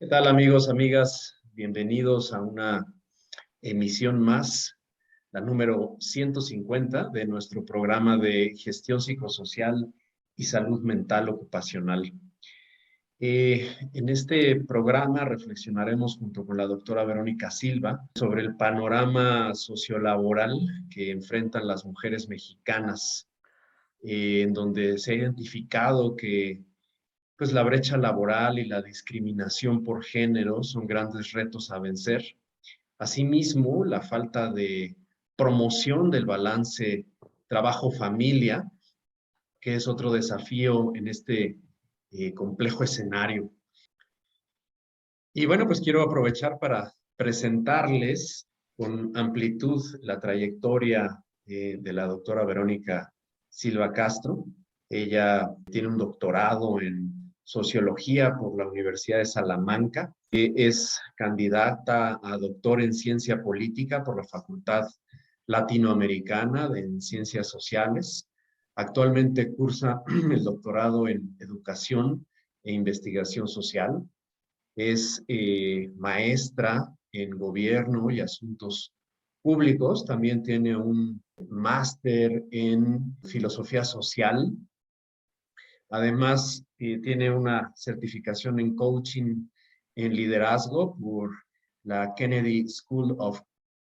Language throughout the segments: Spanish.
¿Qué tal amigos, amigas? Bienvenidos a una emisión más, la número 150 de nuestro programa de gestión psicosocial y salud mental ocupacional. En este programa reflexionaremos junto con la doctora Verónica Silva sobre el panorama sociolaboral que enfrentan las mujeres mexicanas, en donde se ha identificado que pues la brecha laboral y la discriminación por género son grandes retos a vencer. Asimismo, la falta de promoción del balance trabajo-familia, que es otro desafío en este complejo escenario. Y bueno, pues quiero aprovechar para presentarles con amplitud la trayectoria de la doctora Verónica Silva Castro. Ella tiene un doctorado en sociología por la Universidad de Salamanca. Es candidata a doctor en ciencia política por la Facultad Latinoamericana en Ciencias Sociales. Actualmente cursa el doctorado en educación e investigación social. Es maestra en gobierno y asuntos públicos. También tiene un máster en filosofía social. Además, tiene una certificación en coaching en liderazgo por la Kennedy School of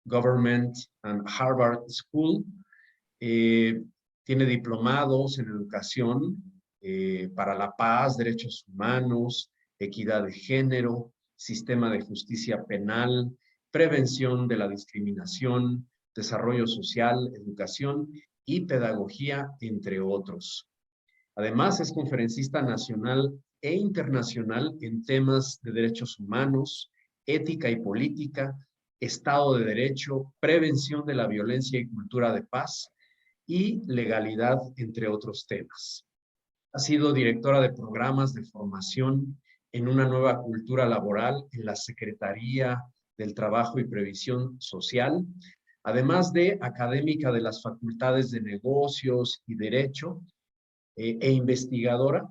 Government and Harvard School. Eh, Tiene diplomados en educación para la paz, derechos humanos, equidad de género, sistema de justicia penal, prevención de la discriminación, desarrollo social, educación y pedagogía, entre otros. Además, es conferencista nacional e internacional en temas de derechos humanos, ética y política, Estado de Derecho, prevención de la violencia y cultura de paz y legalidad, entre otros temas. Ha sido directora de programas de formación en una nueva cultura laboral en la Secretaría del Trabajo y Previsión Social, además de académica de las facultades de Negocios y Derecho e investigadora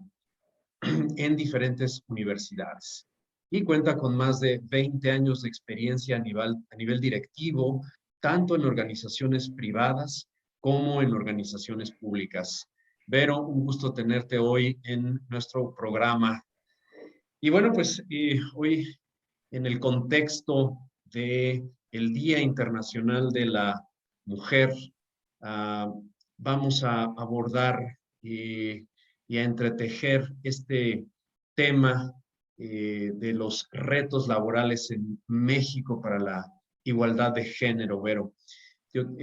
en diferentes universidades. Y cuenta con más de 20 años de experiencia a nivel directivo, tanto en organizaciones privadas como en organizaciones públicas. Vero, un gusto tenerte hoy en nuestro programa. Y bueno, pues hoy en el contexto de el Día Internacional de la Mujer, uh, vamos a abordar y a entretejer este tema de los retos laborales en México para la igualdad de género, Vero. Yo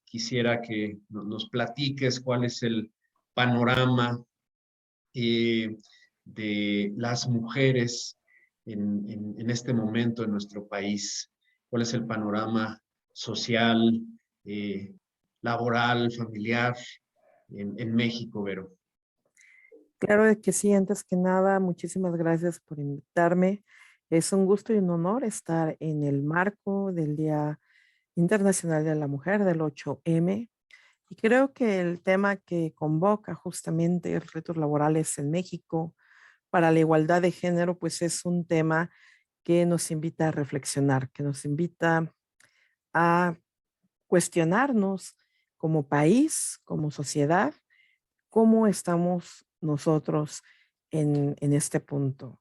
quisiera que nos platiques cuál es el panorama de las mujeres en este momento en nuestro país. ¿Cuál es el panorama social, eh, laboral, familiar en México, Vero? Claro que sí, antes que nada, muchísimas gracias por invitarme. Es un gusto y un honor estar en el marco del Día Internacional de la Mujer, del 8M. Y creo que el tema que convoca justamente retos laborales en México para la igualdad de género, pues es un tema que nos invita a reflexionar, que nos invita a cuestionarnos como país, como sociedad, cómo estamos nosotros en este punto.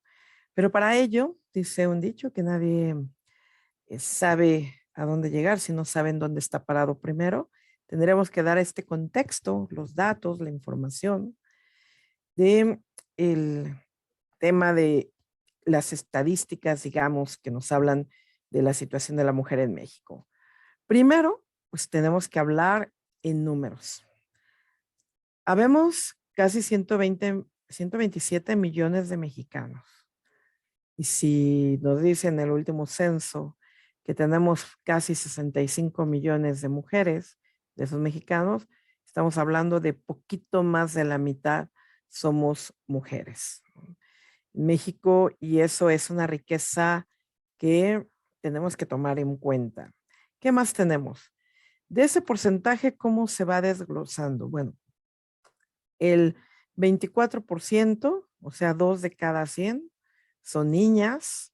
Pero para ello, dice un dicho que nadie sabe a dónde llegar si no saben dónde está parado primero. Tendremos que dar este contexto, los datos, la información de el tema de las estadísticas, digamos, que nos hablan de la situación de la mujer en México. Primero, pues tenemos que hablar en números. Habemos casi 127 millones de mexicanos. Y si nos dicen en el último censo que tenemos casi 65 millones de mujeres, de esos mexicanos, estamos hablando de poquito más de la mitad somos mujeres. México, y eso es una riqueza que tenemos que tomar en cuenta. ¿Qué más tenemos? De ese porcentaje, ¿cómo se va desglosando? Bueno, el 24%, o sea, 2 de cada 100, son niñas,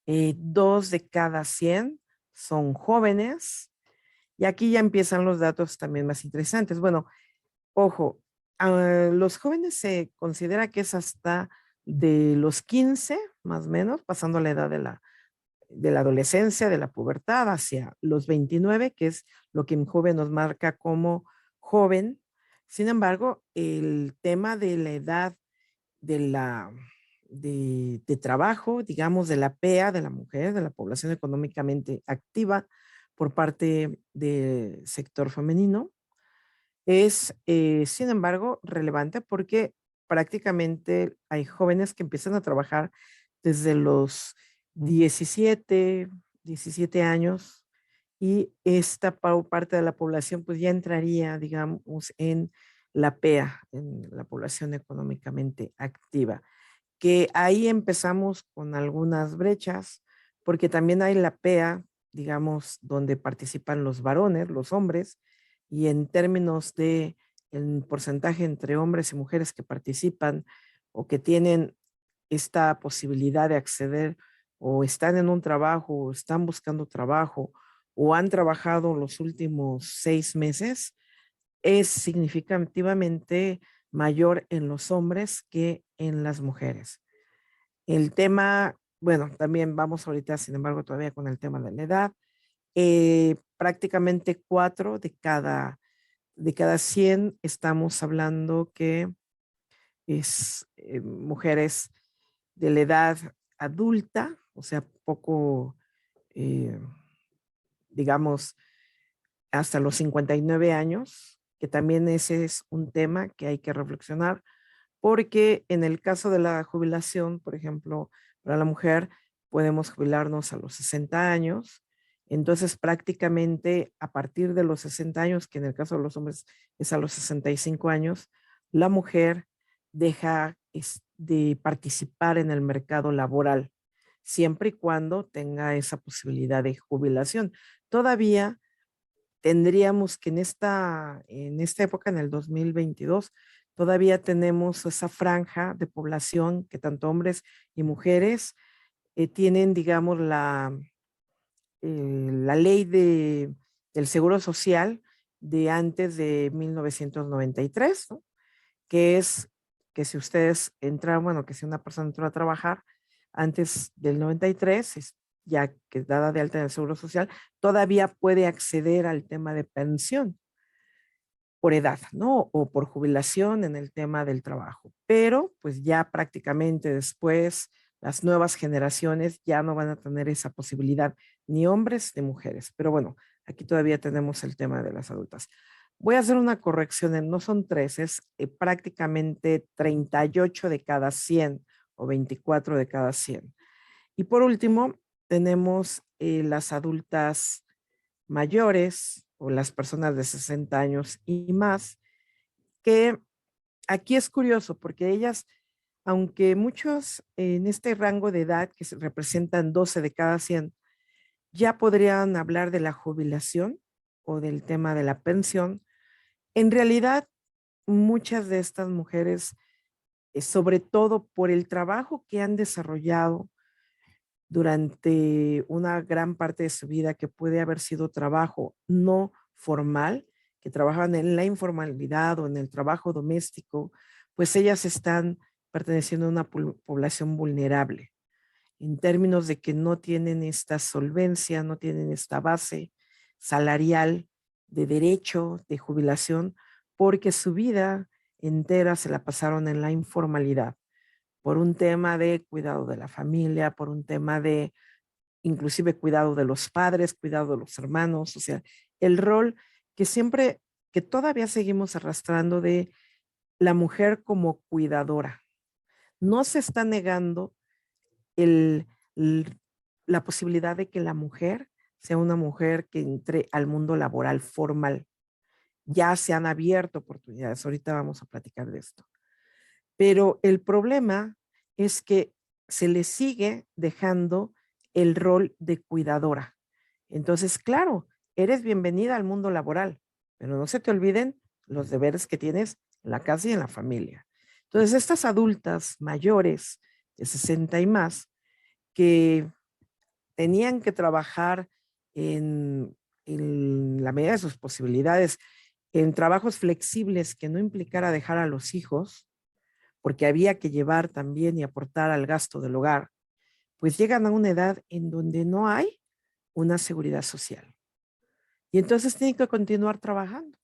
2 de cada 100 son jóvenes, y aquí ya empiezan los datos también más interesantes. Bueno, ojo, los jóvenes se considera que es hasta de los 15, más o menos, pasando la edad de la adolescencia, de la pubertad, hacia los 29, que es lo que un joven nos marca como joven. Sin embargo, el tema de la edad de la de trabajo, digamos, de la PEA, de la mujer, de la población económicamente activa por parte del sector femenino, es, sin embargo, relevante porque prácticamente hay jóvenes que empiezan a trabajar desde los 17, 17 años, y esta parte de la población pues ya entraría, digamos, en la PEA, en la población económicamente activa, que ahí empezamos con algunas brechas, porque también hay la PEA, digamos, donde participan los varones, los hombres, y en términos de el porcentaje entre hombres y mujeres que participan o que tienen esta posibilidad de acceder, o están en un trabajo, o están buscando trabajo, o han trabajado los últimos 6 meses, es significativamente mayor en los hombres que en las mujeres. El tema, bueno, también vamos ahorita, sin embargo, todavía con el tema de la edad. Prácticamente 4 de cada 100 estamos hablando que es mujeres de la edad adulta, o sea, poco, eh, digamos, hasta los 59 años, que también ese es un tema que hay que reflexionar, porque en el caso de la jubilación, por ejemplo, para la mujer, podemos jubilarnos a los 60 años. Entonces, prácticamente a partir de los 60 años, que en el caso de los hombres es a los 65 años, la mujer deja de participar en el mercado laboral, siempre y cuando tenga esa posibilidad de jubilación. Todavía tendríamos que en esta época, en el 2022, todavía tenemos esa franja de población que tanto hombres y mujeres tienen, digamos, la ley del Seguro Social de antes de 1993, ¿no? Que es que si ustedes entran, bueno, que si una persona entró a trabajar antes del 93, ya que dada de alta en el Seguro Social, todavía puede acceder al tema de pensión por edad, ¿no? O por jubilación en el tema del trabajo. Pero pues ya prácticamente después las nuevas generaciones ya no van a tener esa posibilidad, ni hombres ni mujeres. Pero bueno, aquí todavía tenemos el tema de las adultas. Voy a hacer una corrección, no son 3, es prácticamente 38 de cada 100 o 24 de cada 100. Y por último, tenemos las adultas mayores o las personas de 60 años y más, que aquí es curioso porque ellas, aunque muchos en este rango de edad que se representan 12 de cada 100, ya podrían hablar de la jubilación o del tema de la pensión, en realidad muchas de estas mujeres, sobre todo por el trabajo que han desarrollado durante una gran parte de su vida, que puede haber sido trabajo no formal, que trabajaban en la informalidad o en el trabajo doméstico, pues ellas están perteneciendo a una población vulnerable en términos de que no tienen esta solvencia, no tienen esta base salarial de derecho de jubilación, porque su vida entera se la pasaron en la informalidad por un tema de cuidado de la familia, por un tema de inclusive cuidado de los padres, cuidado de los hermanos, o sea, el rol que siempre, que todavía seguimos arrastrando de la mujer como cuidadora. No se está negando el, el- la posibilidad de que la mujer sea una mujer que entre al mundo laboral formal. Ya se han abierto oportunidades, ahorita vamos a platicar de esto. Pero el problema es que se le sigue dejando el rol de cuidadora. Entonces, claro, eres bienvenida al mundo laboral, pero no se te olviden los deberes que tienes en la casa y en la familia. Entonces, estas adultas mayores de 60 y más, que tenían que trabajar en la medida de sus posibilidades, en trabajos flexibles que no implicara dejar a los hijos, porque había que llevar también y aportar al gasto del hogar, pues llegan a una edad en donde no hay una seguridad social. Y entonces tienen que continuar trabajando.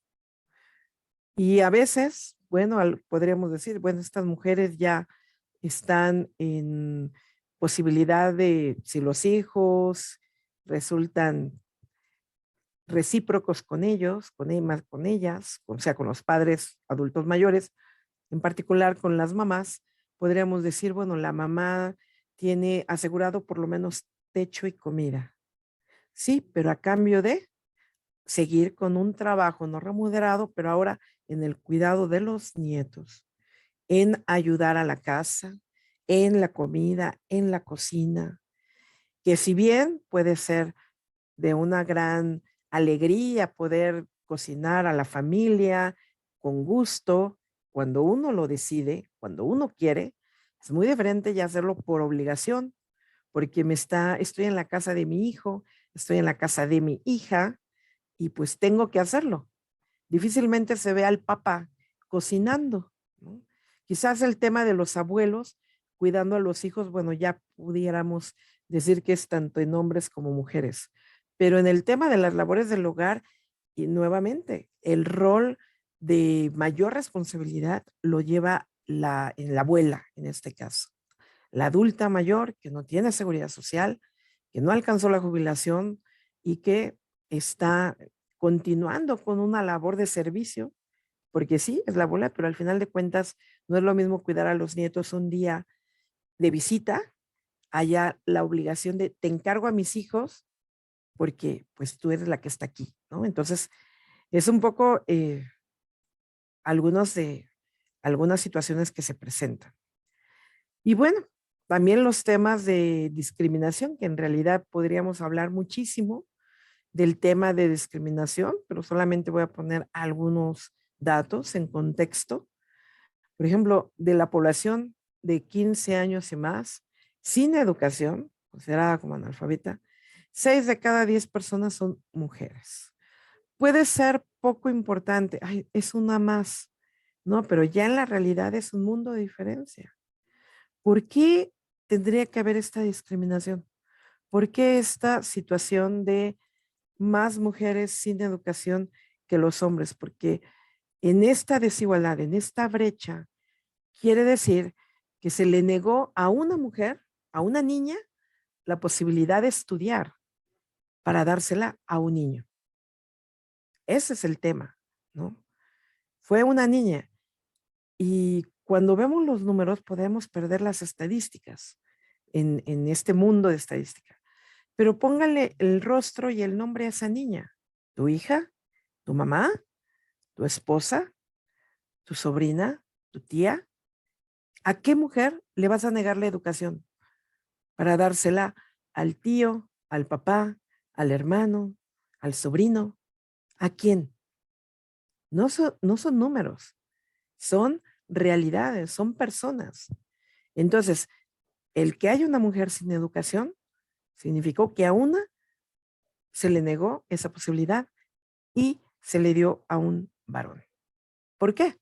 Y a veces, bueno, podríamos decir, bueno, estas mujeres ya están en posibilidad de, si los hijos resultan recíprocos con ellos, con ellas, o sea, con los padres adultos mayores, en particular con las mamás, podríamos decir, bueno, la mamá tiene asegurado por lo menos techo y comida. Sí, pero a cambio de seguir con un trabajo no remunerado, pero ahora en el cuidado de los nietos, en ayudar a la casa, en la comida, en la cocina, que si bien puede ser de una gran alegría poder cocinar a la familia con gusto, cuando uno lo decide, cuando uno quiere, es muy diferente ya hacerlo por obligación, porque estoy en la casa de mi hijo, estoy en la casa de mi hija y pues tengo que hacerlo. Difícilmente se ve al papá cocinando, ¿no? Quizás el tema de los abuelos cuidando a los hijos, bueno, ya pudiéramos decir que es tanto en hombres como mujeres, pero en el tema de las labores del hogar, y nuevamente, el rol de mayor responsabilidad lo lleva la abuela en este caso, la adulta mayor que no tiene seguridad social, que no alcanzó la jubilación y que está continuando con una labor de servicio, porque sí, es la abuela, pero al final de cuentas no es lo mismo cuidar a los nietos un día de visita, haya la obligación de te encargo a mis hijos porque pues tú eres la que está aquí, ¿no? Entonces, es un poco algunas situaciones que se presentan. Y bueno, también los temas de discriminación, que en realidad podríamos hablar muchísimo del tema de discriminación, pero solamente voy a poner algunos datos en contexto. Por ejemplo, de la población de 15 años y más, sin educación, considerada como analfabeta, 6 de cada 10 personas son mujeres. Puede ser poco importante, ay, es una más, no, pero ya en la realidad es un mundo de diferencia. ¿Por qué tendría que haber esta discriminación? ¿Por qué esta situación de más mujeres sin educación que los hombres? Porque en esta desigualdad, en esta brecha, quiere decir que se le negó a una mujer, a una niña, la posibilidad de estudiar para dársela a un niño. Ese es el tema, ¿no? Fue una niña. Y cuando vemos los números podemos perder las estadísticas en este mundo de estadística. Pero póngale el rostro y el nombre a esa niña. Tu hija, tu mamá, tu esposa, tu sobrina, tu tía. ¿A qué mujer le vas a negar la educación para dársela al tío, al papá, al hermano, al sobrino? ¿A quién? No son números, son realidades, son personas. Entonces, el que haya una mujer sin educación significó que a una se le negó esa posibilidad y se le dio a un varón. ¿Por qué?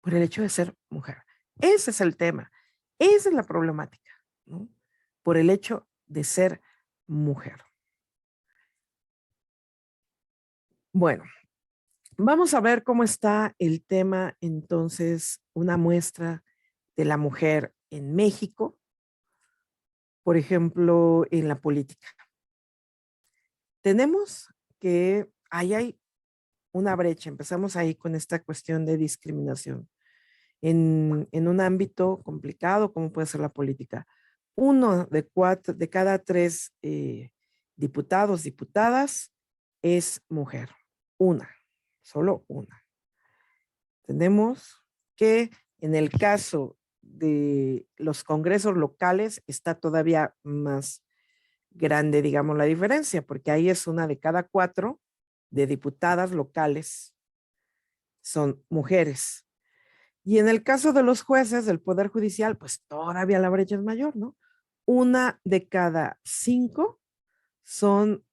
Por el hecho de ser mujer. Ese es el tema. Esa es la problemática, ¿no? Por el hecho de ser mujer. Bueno, vamos a ver cómo está el tema entonces, una muestra de la mujer en México, por ejemplo, en la política. Tenemos que ahí hay una brecha, empezamos ahí con esta cuestión de discriminación en un ámbito complicado como puede ser la política. Uno de cada tres diputados, diputadas es mujer. Una, solo una. Tenemos que en el caso de los congresos locales está todavía más grande, digamos, la diferencia, porque ahí es una de cada cuatro de diputadas locales son mujeres. Y en el caso de los jueces del Poder Judicial, pues todavía la brecha es mayor, ¿no? 1 de cada 5 son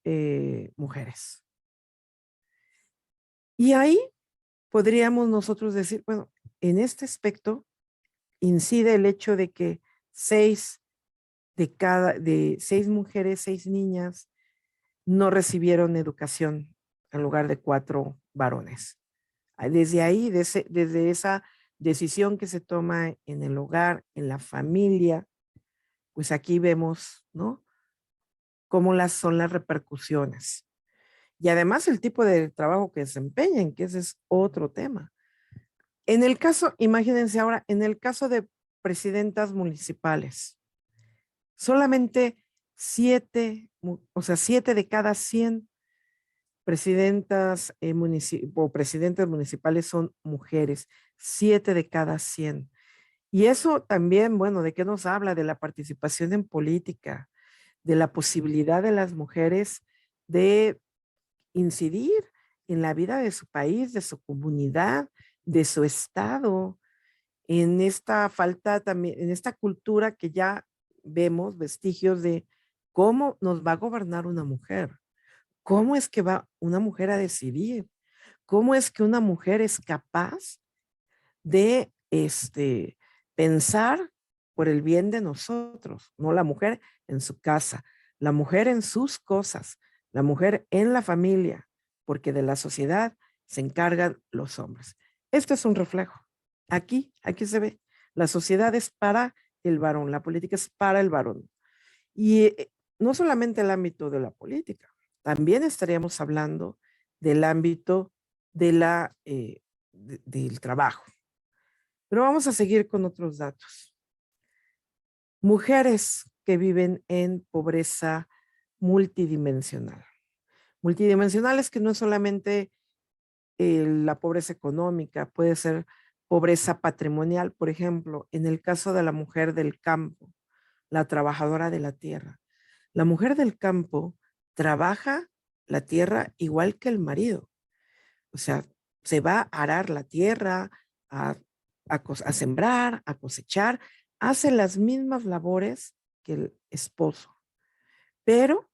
mujeres. Y ahí podríamos nosotros decir, bueno, en este aspecto incide el hecho de que 6 de 6 mujeres, 6 niñas no recibieron educación en lugar de 4 varones. Desde ahí, desde esa decisión que se toma en el hogar, en la familia, pues aquí vemos, ¿no? Cómo son las repercusiones. Y además el tipo de trabajo que desempeñan, que ese es otro tema. En el caso, imagínense ahora, en el caso de presidentas municipales, solamente 7, o sea, 7 de cada 100 presidentas o presidentes municipales son mujeres, 7 de cada 100. Y eso también, bueno, ¿de qué nos habla? De la participación en política, de la posibilidad de las mujeres de incidir en la vida de su país, de su comunidad, de su estado, en esta falta también, en esta cultura que ya vemos vestigios de cómo nos va a gobernar una mujer, cómo es que va una mujer a decidir, cómo es que una mujer es capaz de pensar por el bien de nosotros, no la mujer en su casa, la mujer en sus cosas, la mujer en la familia, porque de la sociedad se encargan los hombres. Esto es un reflejo. Aquí se ve. La sociedad es para el varón, la política es para el varón. Y no solamente el ámbito de la política, también estaríamos hablando del ámbito de del trabajo. Pero vamos a seguir con otros datos. Mujeres que viven en pobreza multidimensional. Multidimensional es que no es solamente la pobreza económica, puede ser pobreza patrimonial, por ejemplo, en el caso de la mujer del campo, la trabajadora de la tierra. La mujer del campo trabaja la tierra igual que el marido. O sea, se va a arar la tierra, a, a sembrar, a cosechar, hace las mismas labores que el esposo, pero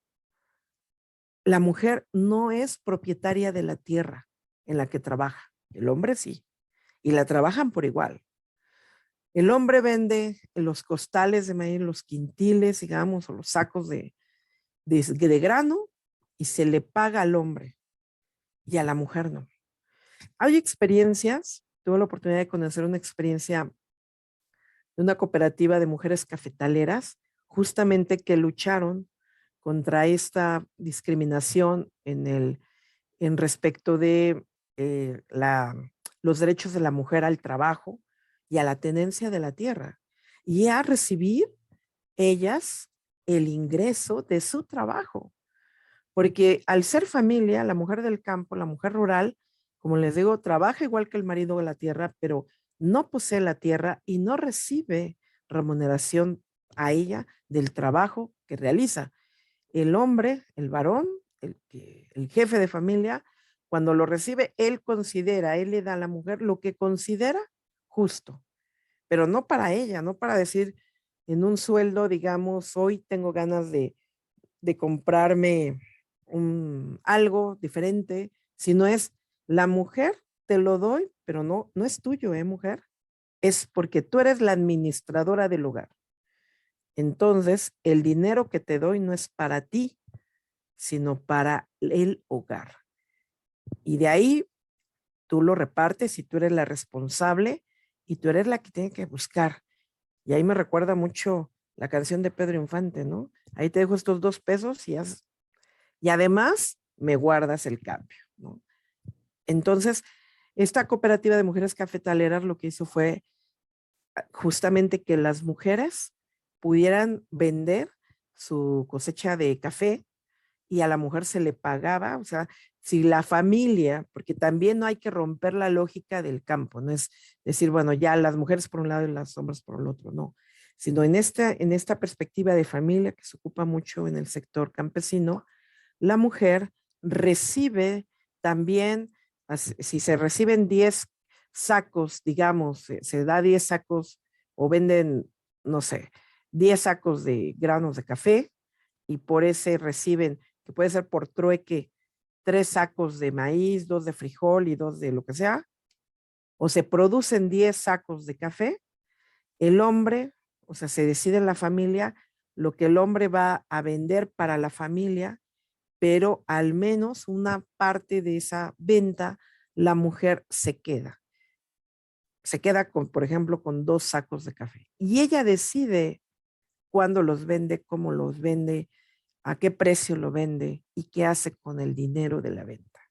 la mujer no es propietaria de la tierra en la que trabaja. El hombre sí, y la trabajan por igual. El hombre vende los costales de maíz, los quintiles, digamos, o los sacos de grano, y se le paga al hombre y a la mujer no. Hay experiencias, tuve la oportunidad de conocer una experiencia de una cooperativa de mujeres cafetaleras, justamente que lucharon contra esta discriminación en respecto de los derechos de la mujer al trabajo y a la tenencia de la tierra y a recibir ellas el ingreso de su trabajo. Porque al ser familia, la mujer del campo, la mujer rural, como les digo, trabaja igual que el marido de la tierra, pero no posee la tierra y no recibe remuneración a ella del trabajo que realiza. El hombre, el varón, el jefe de familia, cuando lo recibe, él le da a la mujer lo que considera justo, pero no para ella, no para decir en un sueldo, digamos, hoy tengo ganas de comprarme algo diferente, sino es la mujer, te lo doy, pero no es tuyo, mujer. Es porque tú eres la administradora del hogar. Entonces, el dinero que te doy no es para ti, sino para el hogar. Y de ahí tú lo repartes y tú eres la responsable y tú eres la que tiene que buscar. Y ahí me recuerda mucho la canción de Pedro Infante, ¿no? Ahí te dejo estos 2 pesos y además me guardas el cambio, ¿no? Entonces, esta cooperativa de mujeres cafetaleras lo que hizo fue justamente que las mujeres pudieran vender su cosecha de café y a la mujer se le pagaba, o sea, si la familia, porque también no hay que romper la lógica del campo, no es decir, bueno, ya las mujeres por un lado y las hombres por el otro, no, sino en esta perspectiva de familia que se ocupa mucho en el sector campesino, la mujer recibe también, si se reciben 10 sacos, digamos, se da 10 sacos o venden, no sé, 10 sacos de granos de café y por ese reciben, que puede ser por trueque, 3 sacos de maíz, 2 de frijol y 2 de lo que sea, o se producen 10 sacos de café, el hombre, o sea, se decide en la familia lo que el hombre va a vender para la familia, pero al menos una parte de esa venta la mujer se queda con, por ejemplo, con 2 sacos de café. Y ella decide cuándo los vende, cómo los vende, a qué precio lo vende y qué hace con el dinero de la venta.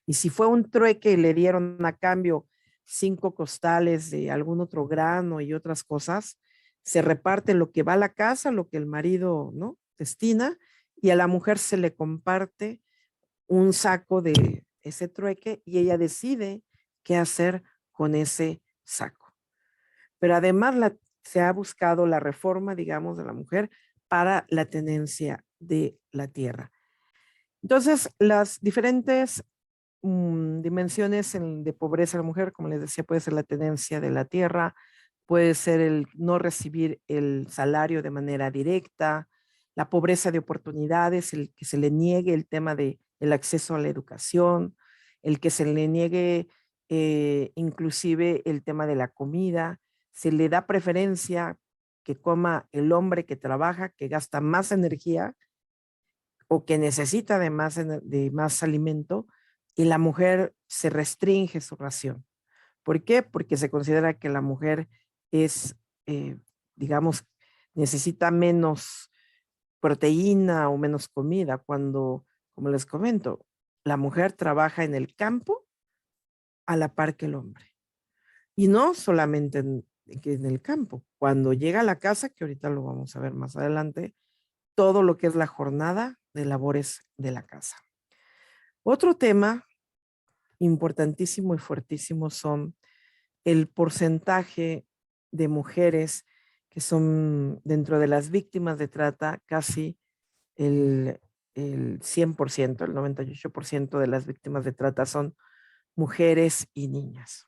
Y si fue un trueque y le dieron a cambio 5 costales de algún otro grano y otras cosas, se reparte lo que va a la casa, lo que el marido, ¿no?, destina, y a la mujer se le comparte un saco de ese trueque y ella decide qué hacer con ese saco. Pero además se ha buscado la reforma, digamos, de la mujer para la tenencia de la tierra. Entonces, las diferentes dimensiones de pobreza de la mujer, como les decía, puede ser la tenencia de la tierra, puede ser el no recibir el salario de manera directa, la pobreza de oportunidades, el que se le niegue el tema de el acceso a la educación, el que se le niegue inclusive el tema de la comida, se le da preferencia que coma el hombre que trabaja, que gasta más energía o que necesita de más alimento y la mujer se restringe su ración. ¿Por qué? Porque se considera que la mujer es, eh, digamos, necesita menos proteína o menos comida cuando, como les comento, la mujer trabaja en el campo a la par que el hombre. Y no solamente en el campo, cuando llega a la casa, que ahorita lo vamos a ver más adelante, todo lo que es la jornada de labores de la casa. Otro tema importantísimo y fuertísimo son el porcentaje de mujeres que son dentro de las víctimas de trata, casi el, el 100%, el 98% de las víctimas de trata son mujeres y niñas.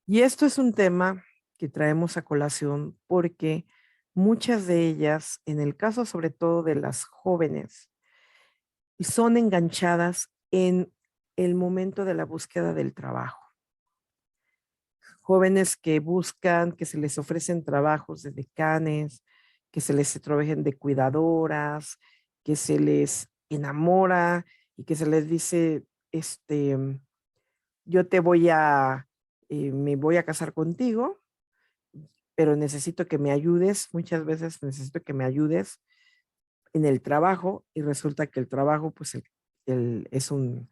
Y esto es un tema que traemos a colación porque muchas de ellas, en el caso sobre todo de las jóvenes, son enganchadas en el momento de la búsqueda del trabajo. Jóvenes que buscan, que se les ofrecen trabajos de decanes, que se les trabajen de cuidadoras, que se les enamora y que se les dice, yo me voy a casar contigo, pero necesito que me ayudes, muchas veces necesito que me ayudes en el trabajo y resulta que el trabajo pues es un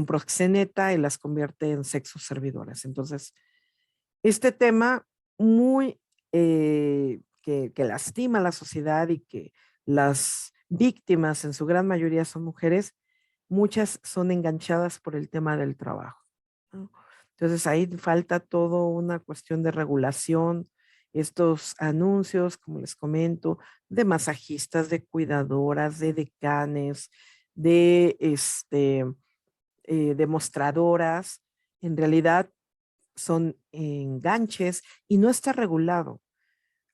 proxeneta y las convierte en sexos servidoras. Entonces, este tema muy que lastima a la sociedad y que las víctimas en su gran mayoría son mujeres, muchas son enganchadas por el tema del trabajo, ¿no? Entonces ahí falta todo una cuestión de regulación, estos anuncios, como les comento, de masajistas, de cuidadoras, de decanes, de demostradoras, en realidad son enganches y no está regulado.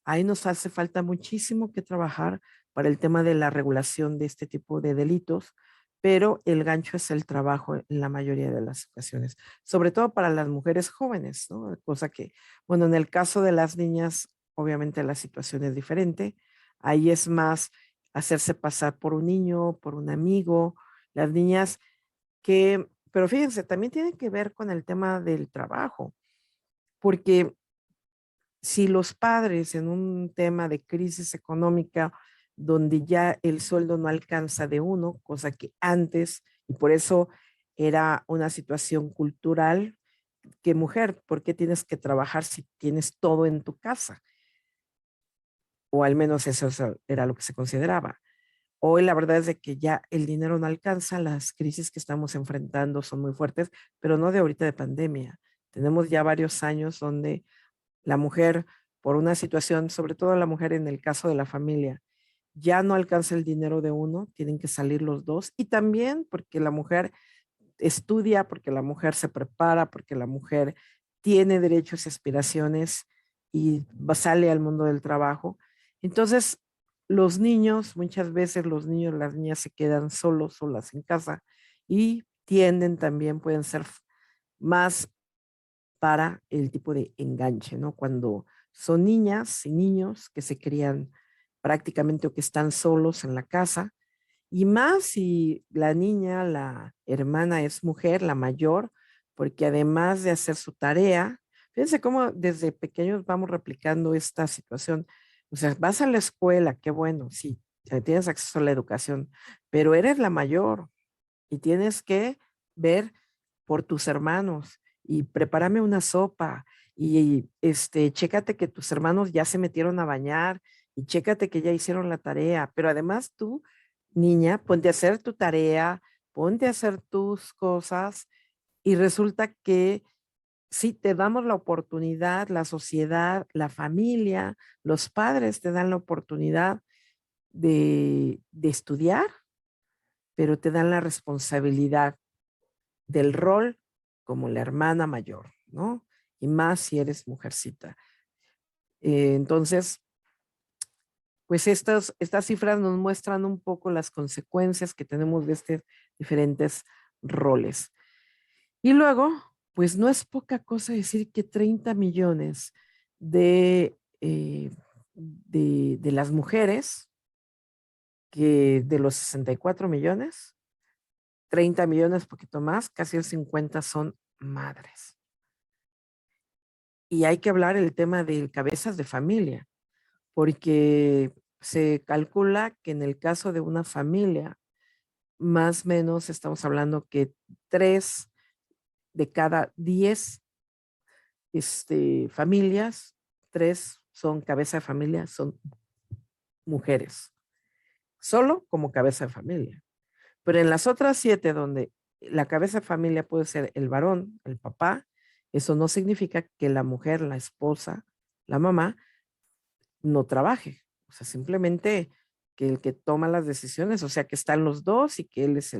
Ahí nos hace falta muchísimo que trabajar para el tema de la regulación de este tipo de delitos, pero el gancho es el trabajo en la mayoría de las ocasiones, sobre todo para las mujeres jóvenes, ¿no? Cosa que, bueno, en el caso de las niñas, obviamente la situación es diferente. Ahí es más hacerse pasar por un niño, por un amigo. Las niñas pero fíjense, también tiene que ver con el tema del trabajo, porque si los padres en un tema de crisis económica donde ya el sueldo no alcanza de uno, cosa que antes, y por eso era una situación cultural, que mujer, ¿por qué tienes que trabajar si tienes todo en tu casa? O al menos eso era lo que se consideraba. Hoy la verdad es de que ya el dinero no alcanza, las crisis que estamos enfrentando son muy fuertes, pero no de ahorita de pandemia. Tenemos ya varios años donde la mujer, por una situación, sobre todo la mujer en el caso de la familia, ya no alcanza el dinero de uno, tienen que salir los dos. Y también porque la mujer estudia, porque la mujer se prepara, porque la mujer tiene derechos y aspiraciones y sale al mundo del trabajo. Entonces, los niños, muchas veces los niños, las niñas se quedan solas en casa y tienden también, pueden ser más para el tipo de enganche, ¿no? Cuando son niñas y niños que se crían prácticamente o que están solos en la casa, y más si la niña, la hermana es mujer, la mayor, porque además de hacer su tarea, fíjense cómo desde pequeños vamos replicando esta situación. O sea, vas a la escuela, qué bueno, sí, tienes acceso a la educación, pero eres la mayor y tienes que ver por tus hermanos y prepárame una sopa y chécate que tus hermanos ya se metieron a bañar y chécate que ya hicieron la tarea, pero además tú, niña, ponte a hacer tu tarea, ponte a hacer tus cosas y resulta que sí te damos la oportunidad, la sociedad, la familia, los padres te dan la oportunidad de estudiar, pero te dan la responsabilidad del rol como la hermana mayor, ¿no? Y más si eres mujercita. Entonces, pues estas cifras nos muestran un poco las consecuencias que tenemos de estos diferentes roles. Y luego, pues no es poca cosa decir que 30 millones de las mujeres, que de los 64 millones, 30 millones, poquito más, casi el 50 son madres. Y hay que hablar el tema de cabezas de familia, porque se calcula que en el caso de una familia, más o menos estamos hablando que 3 de cada 10 familias, 3 son cabeza de familia, son mujeres, solo como cabeza de familia. Pero en las otras 7 donde la cabeza de familia puede ser el varón, el papá, eso no significa que la mujer, la esposa, la mamá, no trabaje. O sea, simplemente que el que toma las decisiones, o sea, que están los dos y que él es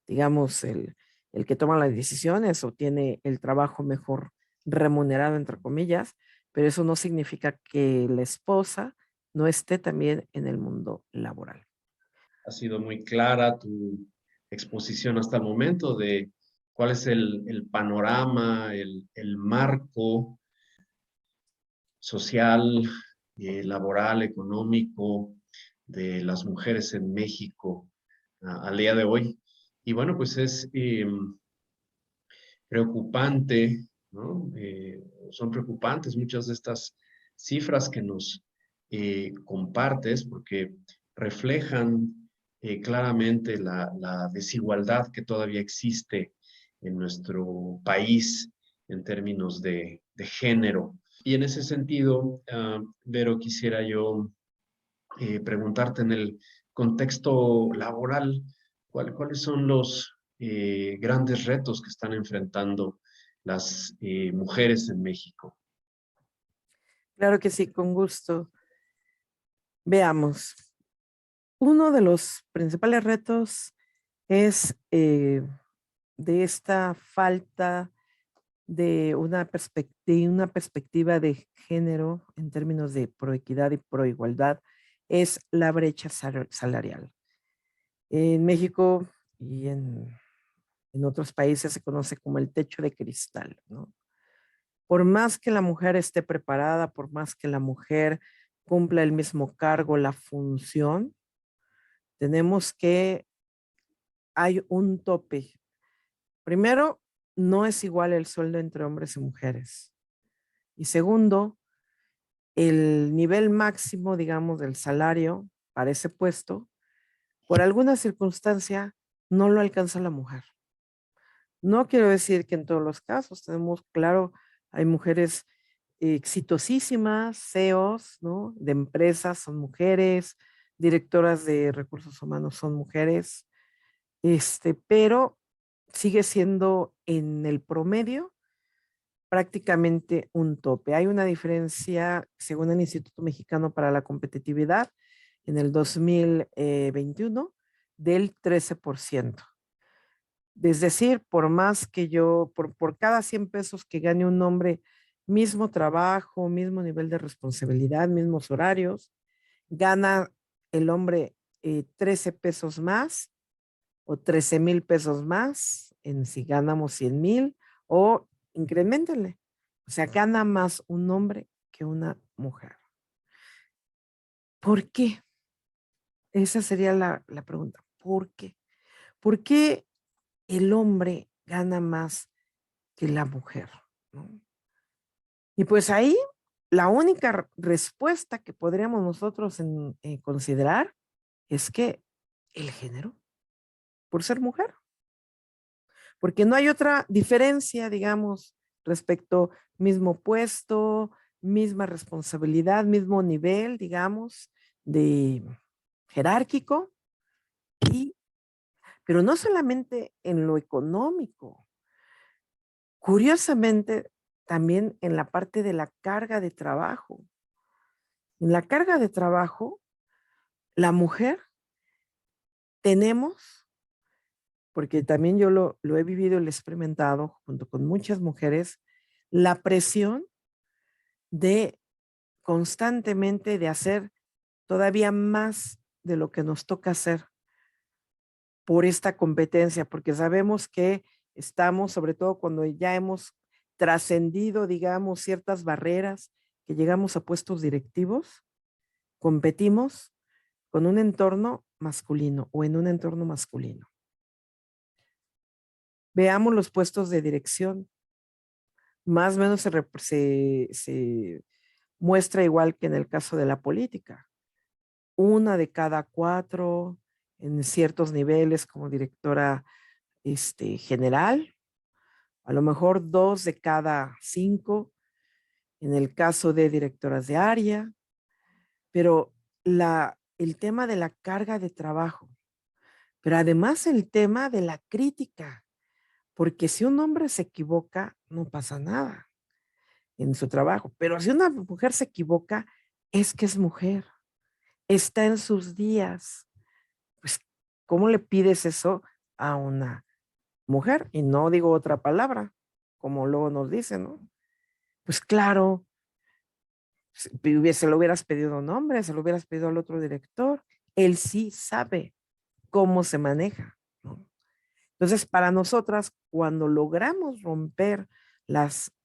digamos, el que toma las decisiones o tiene el trabajo mejor remunerado, entre comillas, pero eso no significa que la esposa no esté también en el mundo laboral. Ha sido muy clara tu exposición hasta el momento de cuál es el panorama, el marco social, laboral, económico de las mujeres en México al día de hoy. Y bueno, pues es preocupante, ¿no? Son preocupantes muchas de estas cifras que nos compartes porque reflejan claramente la desigualdad que todavía existe en nuestro país en términos de género. Y en ese sentido, Vero, quisiera yo preguntarte en el contexto laboral, ¿cuáles son los grandes retos que están enfrentando las mujeres en México? Claro que sí, con gusto. Veamos. Uno de los principales retos es de esta falta de una perspectiva de género en términos de proequidad y proigualdad, es la brecha salarial. En México y en otros países se conoce como el techo de cristal, ¿no? Por más que la mujer esté preparada, por más que la mujer cumpla el mismo cargo, la función, tenemos que, hay un tope. Primero, no es igual el sueldo entre hombres y mujeres. Y segundo, el nivel máximo, digamos, del salario para ese puesto, por alguna circunstancia, no lo alcanza la mujer. No quiero decir que en todos los casos tenemos, claro, hay mujeres exitosísimas, CEOs, ¿no? De empresas son mujeres, directoras de recursos humanos son mujeres, pero sigue siendo en el promedio prácticamente un tope. Hay una diferencia, según el Instituto Mexicano para la Competitividad, en el 2021 del 13%. Es decir, por más que por cada 100 pesos que gane un hombre, mismo trabajo, mismo nivel de responsabilidad, mismos horarios, gana el hombre 13 pesos más o 13,000 pesos más en si ganamos 100,000 o incrementele. O sea, gana más un hombre que una mujer. ¿Por qué? Esa sería la pregunta. ¿Por qué? ¿Por qué el hombre gana más que la mujer? ¿No? Y pues ahí la única respuesta que podríamos nosotros considerar es que el género, por ser mujer, porque no hay otra diferencia, digamos, respecto mismo puesto, misma responsabilidad, mismo nivel, digamos, de jerárquico, y, pero no solamente en lo económico, curiosamente también en la parte de la carga de trabajo. En la carga de trabajo, la mujer tenemos, porque también yo lo he vivido y lo he experimentado junto con muchas mujeres, la presión de constantemente de hacer todavía más de lo que nos toca hacer por esta competencia, porque sabemos que estamos, sobre todo cuando ya hemos trascendido, digamos, ciertas barreras, que llegamos a puestos directivos, competimos con un entorno masculino o en un entorno masculino. Veamos los puestos de dirección. Más o menos se muestra igual que en el caso de la política. Una de cada 4 en ciertos niveles como directora general, a lo mejor 2 de cada 5 en el caso de directoras de área, pero el tema de la carga de trabajo, pero además el tema de la crítica, porque si un hombre se equivoca, no pasa nada en su trabajo, pero si una mujer se equivoca, es que es mujer, está en sus días. Pues, ¿cómo le pides eso a una mujer? Y no digo otra palabra, como luego nos dicen, ¿no? Pues claro, se lo hubieras pedido a un hombre, se lo hubieras pedido al otro director, él sí sabe cómo se maneja, ¿no? Entonces, para nosotras, cuando logramos romper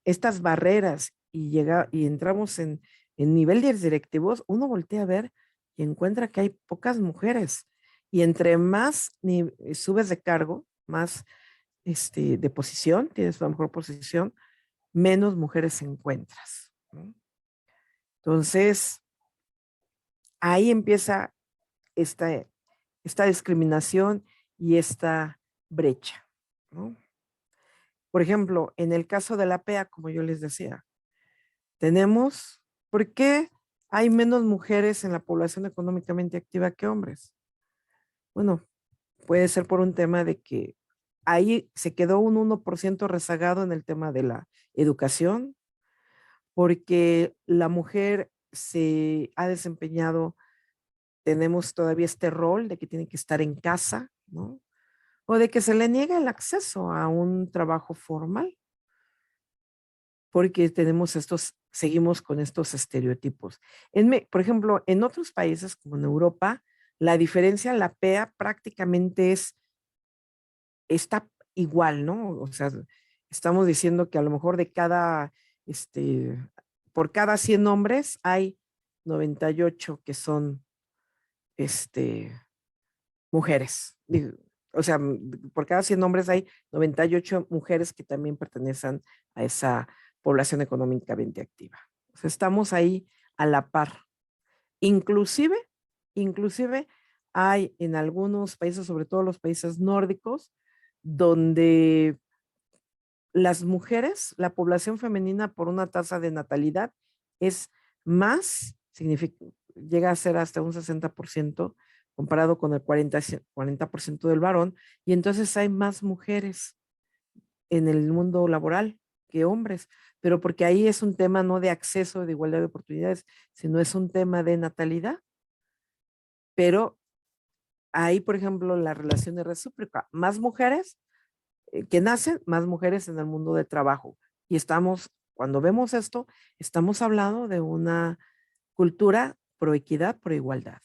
estas barreras y entramos en niveles directivos, uno voltea a ver y encuentra que hay pocas mujeres. Y entre más subes de cargo, más de posición, tienes una mejor posición, menos mujeres encuentras, ¿no? Entonces, ahí empieza esta, esta discriminación y esta brecha, ¿no? Por ejemplo, en el caso de la PEA, como yo les decía, tenemos, ¿por qué hay menos mujeres en la población económicamente activa que hombres? Bueno, puede ser por un tema de que ahí se quedó un 1% rezagado en el tema de la educación, porque la mujer se ha desempeñado, tenemos todavía este rol de que tiene que estar en casa, ¿no? O de que se le niega el acceso a un trabajo formal, porque seguimos con estos estereotipos. Por ejemplo, en otros países como en Europa, la diferencia, la PEA prácticamente está igual, ¿no? O sea, estamos diciendo que a lo mejor por cada 100 hombres hay 98 que son, mujeres. O sea, por cada 100 hombres hay 98 mujeres que también pertenecen a esa población económicamente activa. O sea, estamos ahí a la par. Inclusive, inclusive hay en algunos países, sobre todo los países nórdicos, donde las mujeres, la población femenina por una tasa de natalidad es más, llega a ser hasta un 60% comparado con el 40% del varón, y entonces hay más mujeres en el mundo laboral que hombres, pero porque ahí es un tema no de acceso, de igualdad de oportunidades, sino es un tema de natalidad. Pero ahí, por ejemplo, la relación es recíproca. Más mujeres que nacen, más mujeres en el mundo de trabajo. Y cuando vemos esto, estamos hablando de una cultura pro equidad, pro igualdad.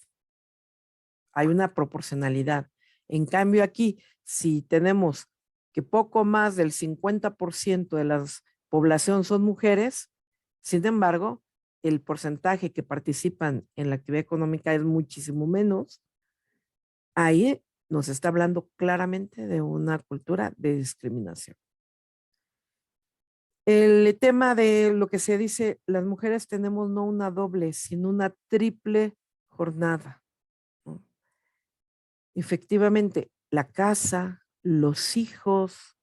Hay una proporcionalidad. En cambio aquí, si tenemos que poco más del 50% de la población son mujeres, sin embargo, el porcentaje que participan en la actividad económica es muchísimo menos. Ahí nos está hablando claramente de una cultura de discriminación. El tema de lo que se dice, las mujeres tenemos no una doble, sino una triple jornada, ¿no? Efectivamente, la casa, los hijos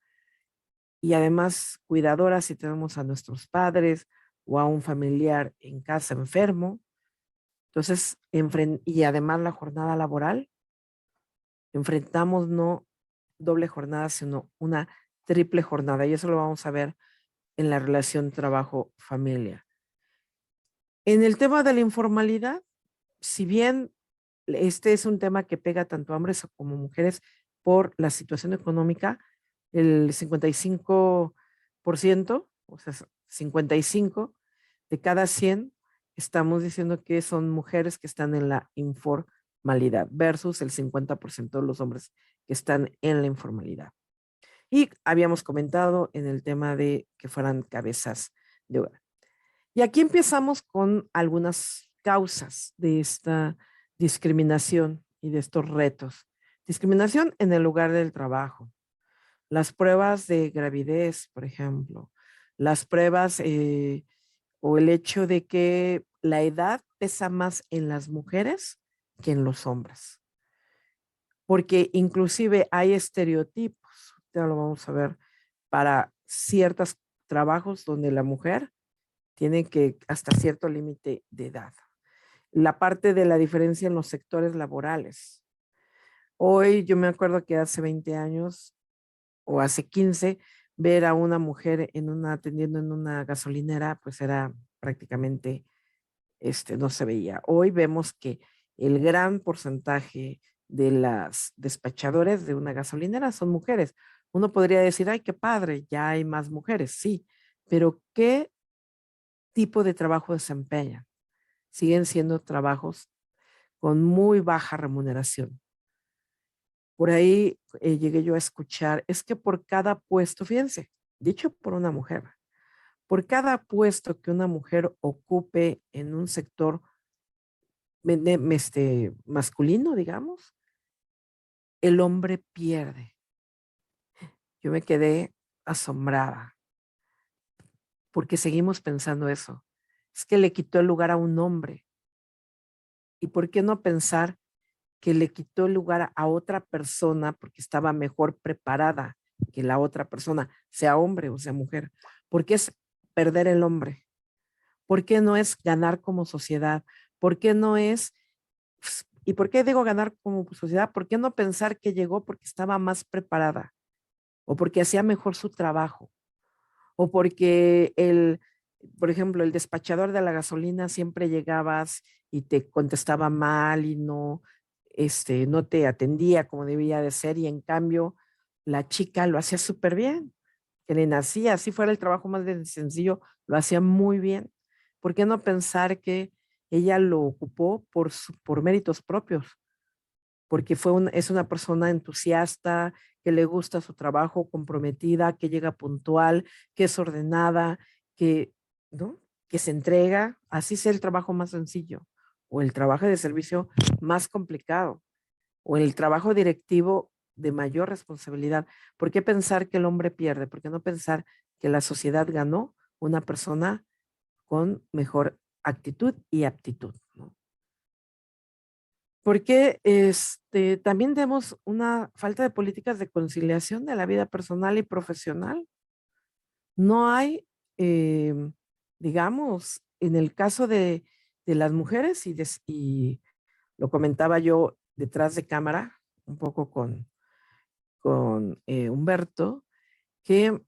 y además cuidadoras si tenemos a nuestros padres o a un familiar en casa enfermo. Entonces, y además la jornada laboral, enfrentamos no doble jornada, sino una triple jornada. Y eso lo vamos a ver en la relación trabajo-familia. En el tema de la informalidad, si bien este es un tema que pega tanto a hombres como mujeres por la situación económica, el 55%, o sea, 55 de cada 100, estamos diciendo que son mujeres que están en la informalidad versus el 50% de los hombres que están en la informalidad. Y habíamos comentado en el tema de que fueran cabezas de hogar. Y aquí empezamos con algunas causas de esta discriminación y de estos retos. Discriminación en el lugar del trabajo, las pruebas de gravidez, por ejemplo, las pruebas o el hecho de que la edad pesa más en las mujeres que en los hombres. Porque inclusive hay estereotipos, ya lo vamos a ver, para ciertos trabajos donde la mujer tiene que hasta cierto límite de edad. La parte de la diferencia en los sectores laborales. Hoy yo me acuerdo que hace 20 años o hace 15, ver a una mujer atendiendo en una gasolinera, pues era prácticamente, no se veía. Hoy vemos que el gran porcentaje de las despachadoras de una gasolinera son mujeres. Uno podría decir, ay, qué padre, ya hay más mujeres, sí, pero ¿qué tipo de trabajo desempeñan? Siguen siendo trabajos con muy baja remuneración. Por ahí llegué yo a escuchar, es que por cada puesto, fíjense, dicho por una mujer, por cada puesto que una mujer ocupe en un sector masculino, digamos, el hombre pierde. Yo me quedé asombrada porque seguimos pensando eso. Es que le quitó el lugar a un hombre. ¿Y por qué no pensar que le quitó el lugar a otra persona porque estaba mejor preparada que la otra persona, sea hombre o sea mujer? ¿Por qué es perder el hombre? ¿Por qué no es ganar como sociedad? ¿Por qué no es, y por qué digo ganar como sociedad? ¿Por qué no pensar que llegó porque estaba más preparada? ¿O porque hacía mejor su trabajo? ¿O porque por ejemplo, el despachador de la gasolina siempre llegabas y te contestaba mal y no te atendía como debía de ser, y en cambio la chica lo hacía súper bien, que le nacía, así fuera el trabajo más sencillo, lo hacía muy bien? ¿Por qué no pensar que ella lo ocupó por méritos propios? Porque es una persona entusiasta, que le gusta su trabajo, comprometida, que llega puntual, que es ordenada, que, ¿no? Que se entrega, así sea el trabajo más sencillo, o el trabajo de servicio más complicado, o el trabajo directivo de mayor responsabilidad. ¿Por qué pensar que el hombre pierde? ¿Por qué no pensar que la sociedad ganó una persona con mejor actitud y aptitud, ¿no? Porque también tenemos una falta de políticas de conciliación de la vida personal y profesional. No hay, digamos, en el caso de las mujeres, y lo comentaba yo detrás de cámara, un poco con Humberto, que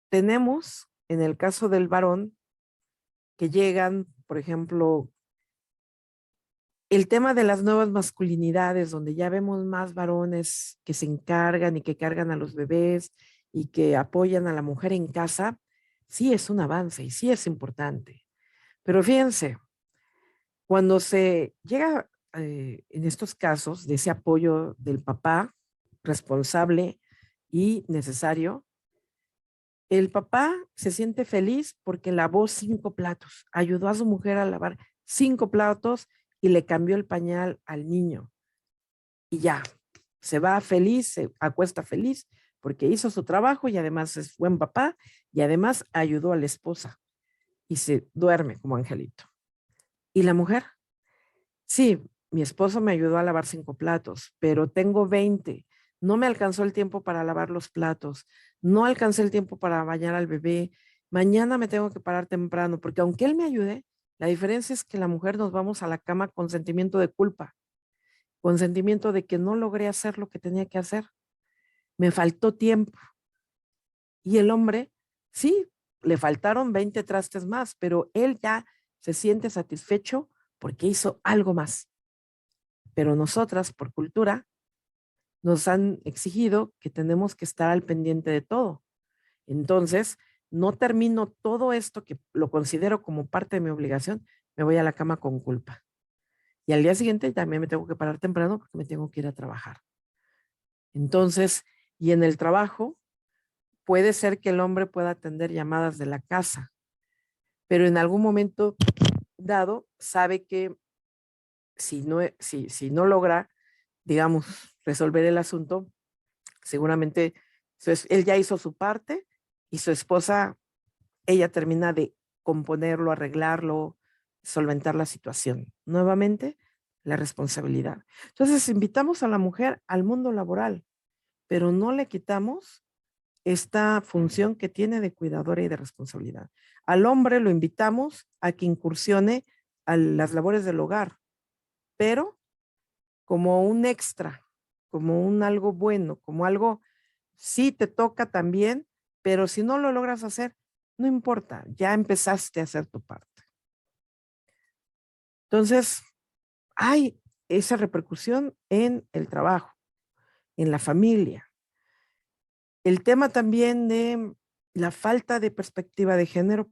tenemos en el caso del varón que llegan, por ejemplo, el tema de las nuevas masculinidades, donde ya vemos más varones que se encargan y que cargan a los bebés y que apoyan a la mujer en casa, sí es un avance y sí es importante. Pero fíjense, Cuando se llega en estos casos de ese apoyo del papá responsable y necesario, el papá se siente feliz porque lavó 5 platos, ayudó a su mujer a lavar 5 platos y le cambió el pañal al niño. Y ya, se va feliz, se acuesta feliz porque hizo su trabajo y además es buen papá y además ayudó a la esposa y se duerme como angelito. ¿Y la mujer? Sí, mi esposo me ayudó a lavar 5 platos, pero tengo 20. No me alcanzó el tiempo para lavar los platos. No alcancé el tiempo para bañar al bebé. Mañana me tengo que parar temprano, porque aunque él me ayude, la diferencia es que la mujer nos vamos a la cama con sentimiento de culpa, con sentimiento de que no logré hacer lo que tenía que hacer. Me faltó tiempo. Y el hombre, sí, le faltaron 20 trastes más, pero él ya se siente satisfecho porque hizo algo más. Pero nosotras, por cultura, nos han exigido que tenemos que estar al pendiente de todo. Entonces, no termino todo esto que lo considero como parte de mi obligación, me voy a la cama con culpa. Y al día siguiente también me tengo que parar temprano porque me tengo que ir a trabajar. Entonces, y en el trabajo, puede ser que el hombre pueda atender llamadas de la casa, pero en algún momento dado sabe que si no logra, digamos, resolver el asunto, seguramente él ya hizo su parte y su esposa, ella termina de componerlo, arreglarlo, solventar la situación. Nuevamente, la responsabilidad. Entonces, invitamos a la mujer al mundo laboral, pero no le quitamos esta función que tiene de cuidadora y de responsabilidad. Al hombre lo invitamos a que incursione a las labores del hogar, pero como un extra, como un algo bueno, como algo, sí te toca también, pero si no lo logras hacer, no importa, ya empezaste a hacer tu parte. Entonces, hay esa repercusión en el trabajo, en la familia. El tema también de la falta de perspectiva de género,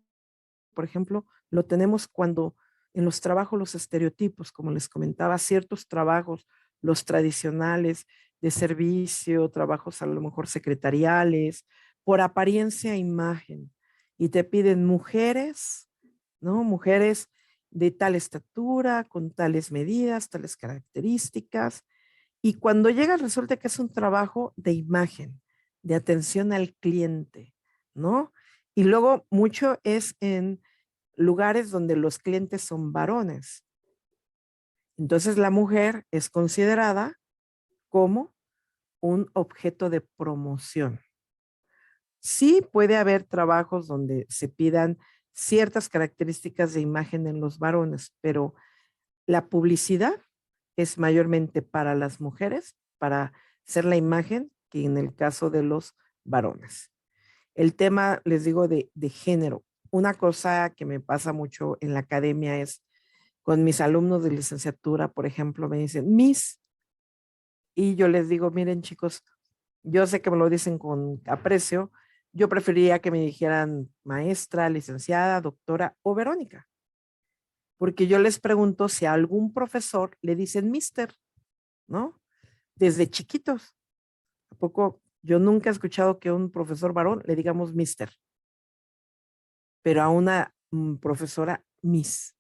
por ejemplo, lo tenemos cuando en los trabajos, los estereotipos, como les comentaba, ciertos trabajos, los tradicionales de servicio, trabajos a lo mejor secretariales, por apariencia e imagen, y te piden mujeres, ¿no? Mujeres de tal estatura, con tales medidas, tales características, y cuando llega resulta que es un trabajo de imagen, de atención al cliente, ¿no? Y luego mucho es en lugares donde los clientes son varones. Entonces la mujer es considerada como un objeto de promoción. Sí puede haber trabajos donde se pidan ciertas características de imagen en los varones, pero la publicidad es mayormente para las mujeres, para ser la imagen, que en el caso de los varones. El tema, les digo, de género. Una cosa que me pasa mucho en la academia es con mis alumnos de licenciatura, por ejemplo, me dicen, Miss, y yo les digo, miren chicos, yo sé que me lo dicen con aprecio, yo preferiría que me dijeran maestra, licenciada, doctora o Verónica, porque yo les pregunto si a algún profesor le dicen mister, ¿no? Desde chiquitos. ¿A poco? Yo nunca he escuchado que a un profesor varón le digamos mister, pero a una profesora miss.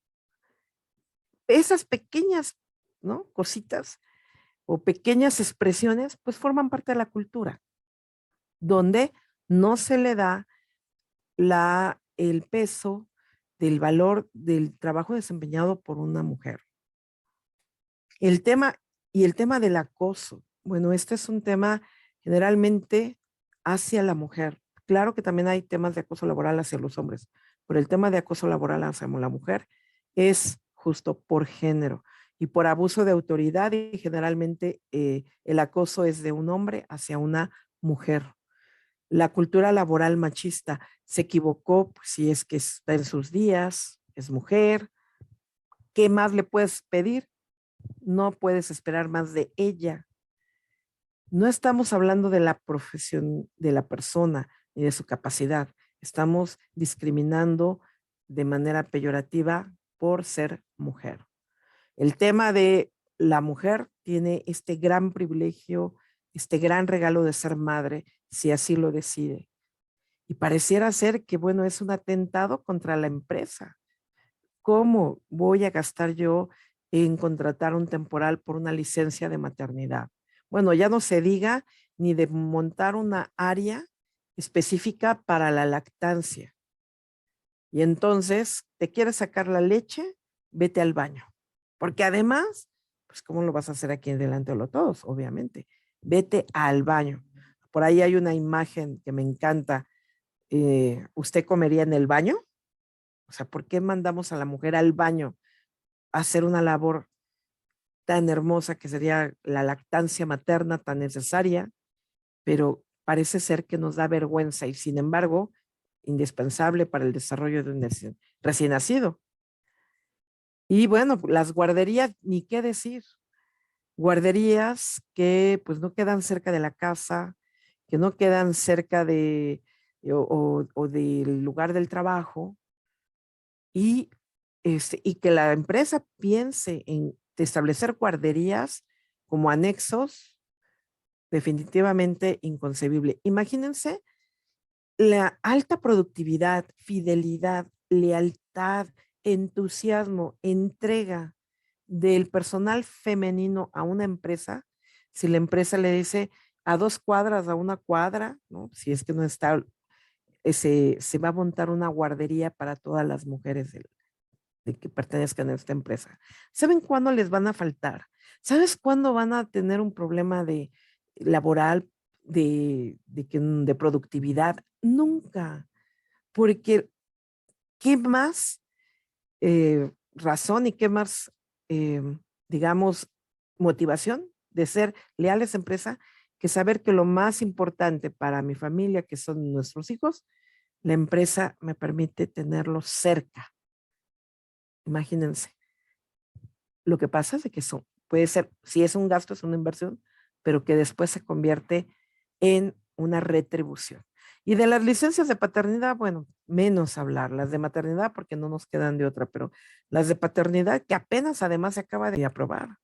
Esas pequeñas, ¿no? Cositas o pequeñas expresiones, pues forman parte de la cultura, donde no se le da el peso del valor del trabajo desempeñado por una mujer. El tema y el tema del acoso. Bueno, este es un tema generalmente hacia la mujer. Claro que también hay temas de acoso laboral hacia los hombres, pero el tema de acoso laboral hacia la mujer es justo por género y por abuso de autoridad y generalmente el acoso es de un hombre hacia una mujer. La cultura laboral machista se equivocó, pues, si es que está en sus días, es mujer, ¿qué más le puedes pedir? No puedes esperar más de ella. No estamos hablando de la profesión de la persona ni de su capacidad. Estamos discriminando de manera peyorativa por ser mujer. El tema de la mujer tiene este gran privilegio, este gran regalo de ser madre, si así lo decide. Y pareciera ser que, bueno, es un atentado contra la empresa. ¿Cómo voy a gastar yo en contratar un temporal por una licencia de maternidad? Bueno, ya no se diga ni de montar una área específica para la lactancia. Y entonces, ¿te quieres sacar la leche? Vete al baño. Porque además, pues, ¿cómo lo vas a hacer aquí en delante de los todos? Obviamente. Vete al baño. Por ahí hay una imagen que me encanta. ¿Usted comería en el baño? O sea, ¿por qué mandamos a la mujer al baño a hacer una labor tan hermosa que sería la lactancia materna tan necesaria? Pero parece ser que nos da vergüenza y sin embargo, indispensable para el desarrollo de un recién nacido. Y bueno, las guarderías, ni qué decir. Guarderías que pues no quedan cerca de la casa, que no quedan cerca de o del lugar del trabajo y, y que la empresa piense en establecer guarderías como anexos, definitivamente inconcebible. Imagínense la alta productividad, fidelidad, lealtad, entusiasmo, entrega del personal femenino a una empresa, si la empresa le dice a 2 cuadras, a 1 cuadra, ¿no? Si es que no está, se va a montar una guardería para todas las mujeres de que pertenezcan a esta empresa. ¿Saben cuándo les van a faltar? ¿Sabes cuándo van a tener un problema de laboral, de productividad? Nunca, porque ¿qué más razón y qué más, digamos, motivación de ser leales a empresa que saber que lo más importante para mi familia, que son nuestros hijos, la empresa me permite tenerlos cerca? Imagínense. Lo que pasa es de que eso puede ser, si es un gasto, es una inversión, pero que después se convierte en una retribución. Y de las licencias de paternidad, bueno, menos hablar, las de maternidad porque no nos quedan de otra, pero las de paternidad que apenas además se acaba de aprobar.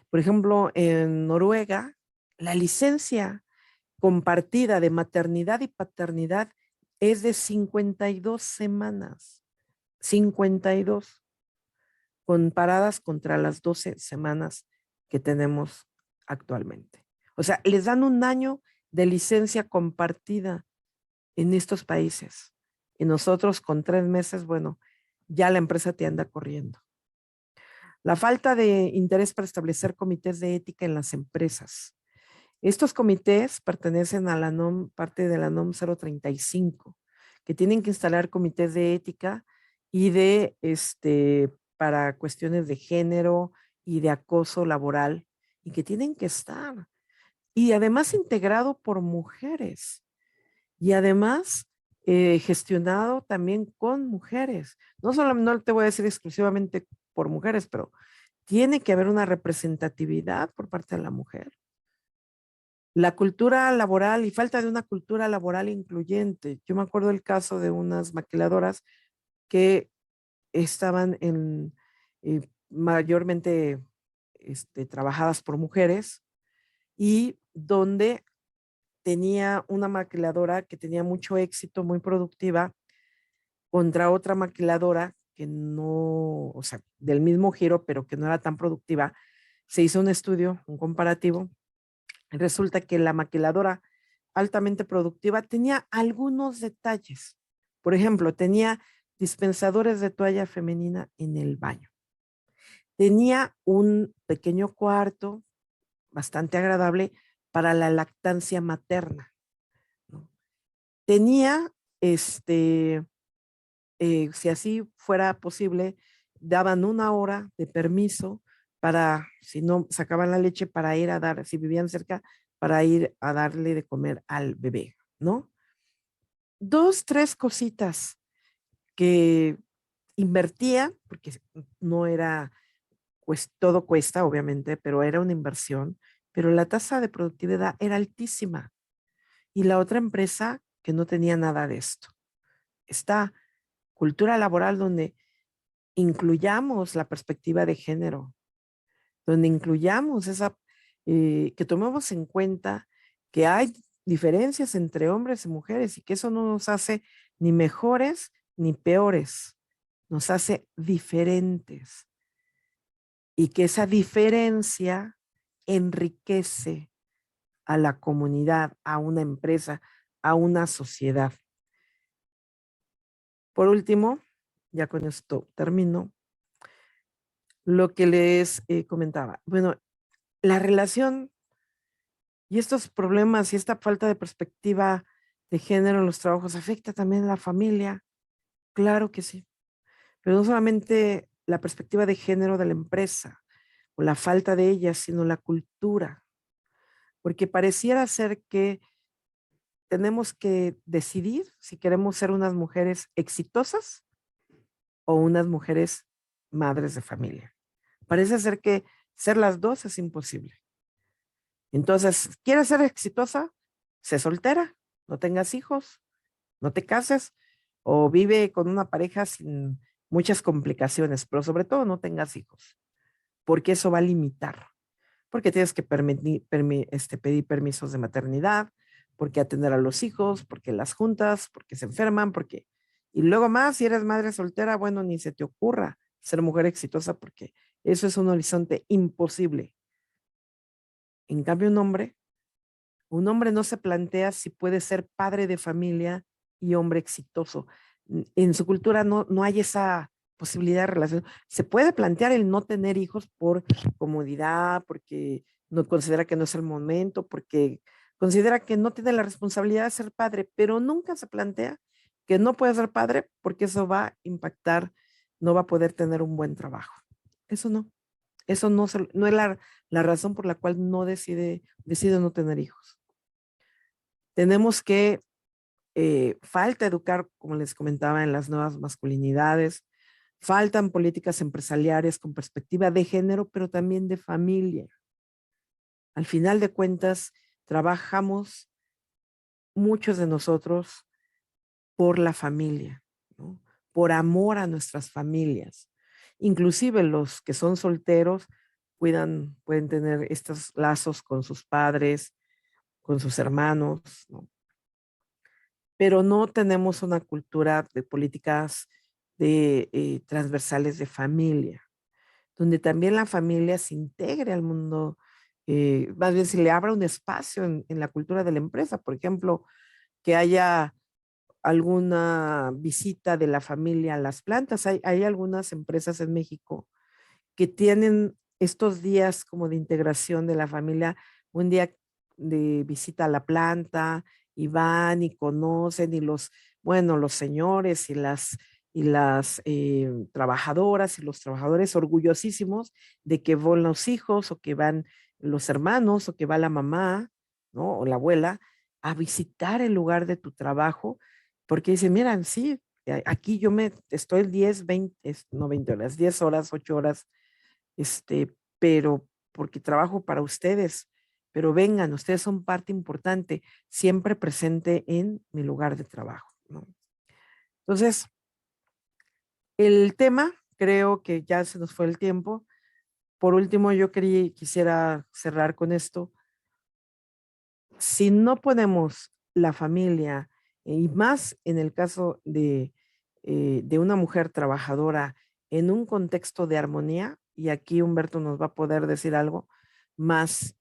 Por ejemplo, en Noruega, la licencia compartida de maternidad y paternidad es de 52 semanas, 52 comparadas contra las 12 semanas que tenemos actualmente. O sea, les dan 1 año de licencia compartida en estos países. Y nosotros con 3 meses, bueno, ya la empresa te anda corriendo. La falta de interés para establecer comités de ética en las empresas. Estos comités pertenecen a la NOM, parte de la NOM 035, que tienen que instalar comités de ética y de para cuestiones de género y de acoso laboral, y que tienen que estar. Y además integrado por mujeres. Y además gestionado también con mujeres. No solo, no te voy a decir exclusivamente por mujeres, pero tiene que haber una representatividad por parte de la mujer. La cultura laboral y falta de una cultura laboral incluyente. Yo me acuerdo del caso de unas maquiladoras que estaban mayormente trabajadas por mujeres y donde tenía una maquiladora que tenía mucho éxito, muy productiva, contra otra maquiladora que no, o sea, del mismo giro, pero que no era tan productiva. Se hizo un estudio, un comparativo. Resulta que la maquiladora altamente productiva tenía algunos detalles. Por ejemplo, tenía dispensadores de toalla femenina en el baño. Tenía un pequeño cuarto bastante agradable para la lactancia materna, ¿no? Tenía, si así fuera posible, daban 1 hora de permiso para, si no sacaban la leche, para ir a dar, si vivían cerca, para ir a darle de comer al bebé, ¿no? 2, 3 cositas que invertía, porque no era, pues todo cuesta, obviamente, pero era una inversión, pero la tasa de productividad era altísima. Y la otra empresa que no tenía nada de esto. Esta cultura laboral donde incluyamos la perspectiva de género, donde incluyamos que tomemos en cuenta que hay diferencias entre hombres y mujeres y que eso no nos hace ni mejores ni peores, nos hace diferentes y que esa diferencia enriquece a la comunidad, a una empresa, a una sociedad. Por último, ya con esto termino, lo que les comentaba. Bueno, la relación y estos problemas y esta falta de perspectiva de género en los trabajos afecta también a la familia. Claro que sí, pero no solamente la perspectiva de género de la empresa o la falta de ella, sino la cultura, porque pareciera ser que tenemos que decidir si queremos ser unas mujeres exitosas o unas mujeres madres de familia. Parece ser que ser las dos es imposible. Entonces, ¿quieres ser exitosa? Sé soltera, no tengas hijos, no te cases o vive con una pareja sin muchas complicaciones, pero sobre todo no tengas hijos, porque eso va a limitar, porque tienes que pedir permisos de maternidad, porque atender a los hijos, porque las juntas, porque se enferman, porque... Y luego más, si eres madre soltera, bueno, ni se te ocurra ser mujer exitosa, porque eso es un horizonte imposible. En cambio, un hombre no se plantea si puede ser padre de familia y hombre exitoso. En su cultura no hay esa posibilidad de relación. Se puede plantear el no tener hijos por comodidad, porque no considera que no es el momento, porque considera que no tiene la responsabilidad de ser padre, pero nunca se plantea que no puede ser padre porque eso va a impactar, no va a poder tener un buen trabajo. Eso no. Eso no es la razón por la cual no decide no tener hijos. Tenemos que, falta educar, como les comentaba, en las nuevas masculinidades, faltan políticas empresariales con perspectiva de género, pero también de familia. Al final de cuentas, trabajamos muchos de nosotros por la familia, ¿no? Por amor a nuestras familias. Inclusive los que son solteros pueden tener estos lazos con sus padres, con sus hermanos, ¿no? Pero no tenemos una cultura de políticas transversales de familia, donde también la familia se integre al mundo, más bien se le abra un espacio en la cultura de la empresa, por ejemplo, que haya alguna visita de la familia a las plantas. Hay algunas empresas en México que tienen estos días como de integración de la familia, un día de visita a la planta y van y conocen y los señores y las trabajadoras y los trabajadores orgullosísimos de que van los hijos o que van los hermanos o que va la mamá, ¿no? O la abuela a visitar el lugar de tu trabajo porque dicen, miran, sí, aquí estoy 10, 20, no 20 horas, 10 horas, 8 horas pero porque trabajo para ustedes, pero vengan, ustedes son parte importante, siempre presente en mi lugar de trabajo, ¿no? Entonces, el tema, creo que ya se nos fue el tiempo. Por último, quisiera cerrar con esto. Si no ponemos la familia, y más en el caso de una mujer trabajadora en un contexto de armonía, y aquí Humberto nos va a poder decir algo más,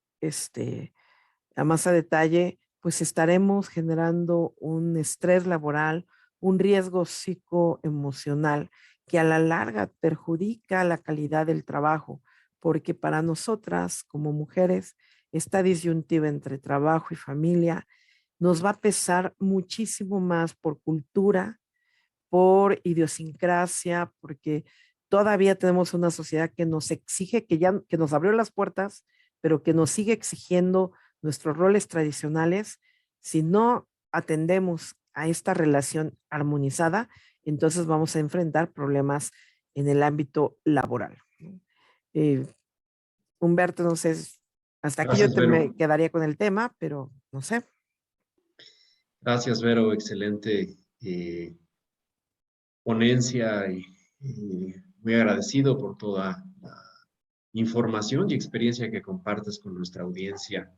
a más a detalle, pues estaremos generando un estrés laboral, un riesgo psicoemocional que a la larga perjudica la calidad del trabajo, porque para nosotras como mujeres, esta disyuntiva entre trabajo y familia nos va a pesar muchísimo más por cultura, por idiosincrasia, porque todavía tenemos una sociedad que nos exige, que nos abrió las puertas, pero que nos sigue exigiendo nuestros roles tradicionales. Si no atendemos a esta relación armonizada, entonces vamos a enfrentar problemas en el ámbito laboral. Eh, Humberto, no sé, hasta aquí Gracias, me Vero. quedaría con el tema, pero no sé. Gracias, Vero. Excelente ponencia y muy agradecido por toda la información y experiencia que compartes con nuestra audiencia.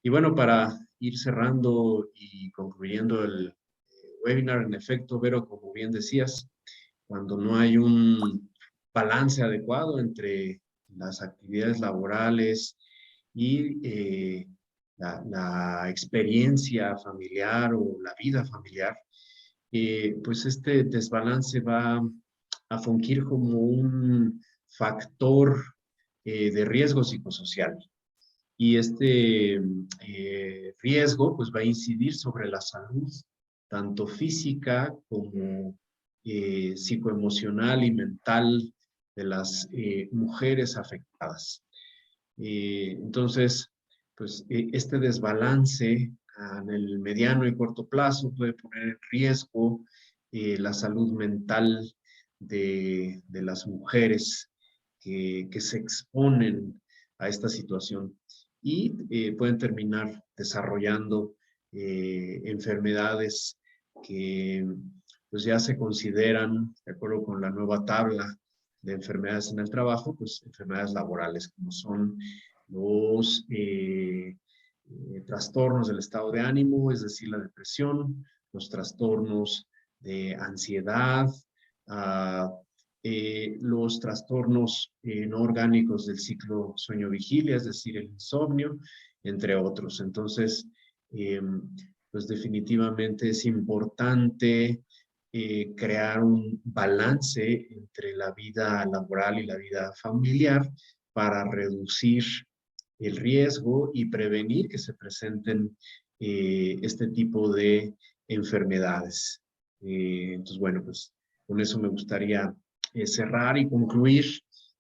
Y bueno, para ir cerrando y concluyendo el webinar, en efecto, Vero, como bien decías, cuando no hay un balance adecuado entre las actividades laborales y la experiencia familiar o la vida familiar, pues este desbalance va a fungir como un factor de riesgo psicosocial. Y este riesgo pues va a incidir sobre la salud, tanto física como psicoemocional y mental de las mujeres afectadas. Entonces, pues este desbalance en el mediano y corto plazo puede poner en riesgo la salud mental de las mujeres que se exponen a esta situación y pueden terminar desarrollando enfermedades que pues ya se consideran, de acuerdo con la nueva tabla de enfermedades en el trabajo, pues enfermedades laborales, como son los trastornos del estado de ánimo, es decir, la depresión, los trastornos de ansiedad, los trastornos no orgánicos del ciclo sueño-vigilia, es decir, el insomnio, entre otros. Entonces, pues definitivamente es importante crear un balance entre la vida laboral y la vida familiar para reducir el riesgo y prevenir que se presenten este tipo de enfermedades. Entonces, bueno, pues con eso me gustaría cerrar y concluir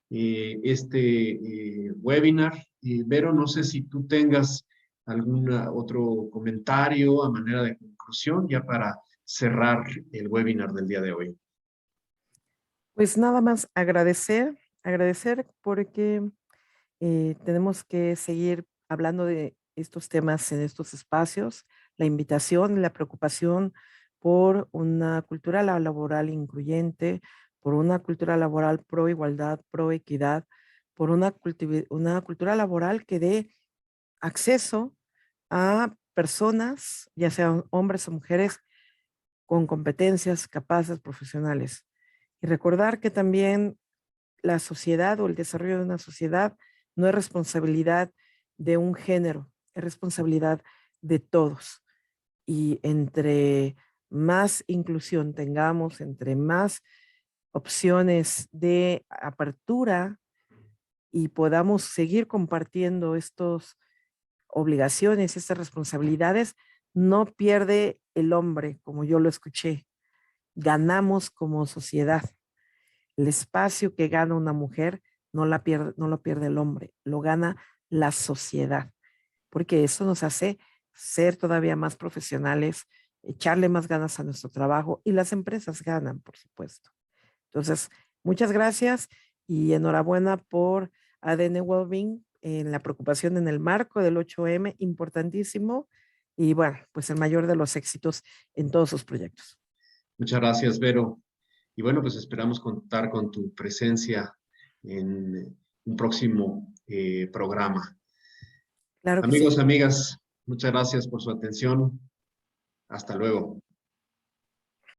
este webinar. Vero, no sé si tú tengas algún otro comentario a manera de conclusión ya para cerrar el webinar del día de hoy. Pues nada más agradecer porque tenemos que seguir hablando de estos temas en estos espacios, la invitación y la preocupación por una cultura laboral incluyente, por una cultura laboral pro igualdad, pro equidad, por una cultura laboral que dé acceso a personas, ya sean hombres o mujeres, con competencias, capaces, profesionales. Y recordar que también la sociedad o el desarrollo de una sociedad no es responsabilidad de un género, es responsabilidad de todos. Y entre más inclusión tengamos, entre más opciones de apertura y podamos seguir compartiendo estas obligaciones, estas responsabilidades, no pierde el hombre, como yo lo escuché. Ganamos como sociedad. El espacio que gana una mujer no lo pierde el hombre, lo gana la sociedad, porque eso nos hace ser todavía más profesionales, echarle más ganas a nuestro trabajo y las empresas ganan, por supuesto. Entonces, muchas gracias y enhorabuena por ADN Wellbeing en la preocupación en el marco del 8M, importantísimo, y bueno, pues el mayor de los éxitos en todos sus proyectos. Muchas gracias, Vero. Y bueno, pues esperamos contar con tu presencia en un próximo programa. Claro que sí. Amigos, amigas, muchas gracias por su atención. Hasta luego.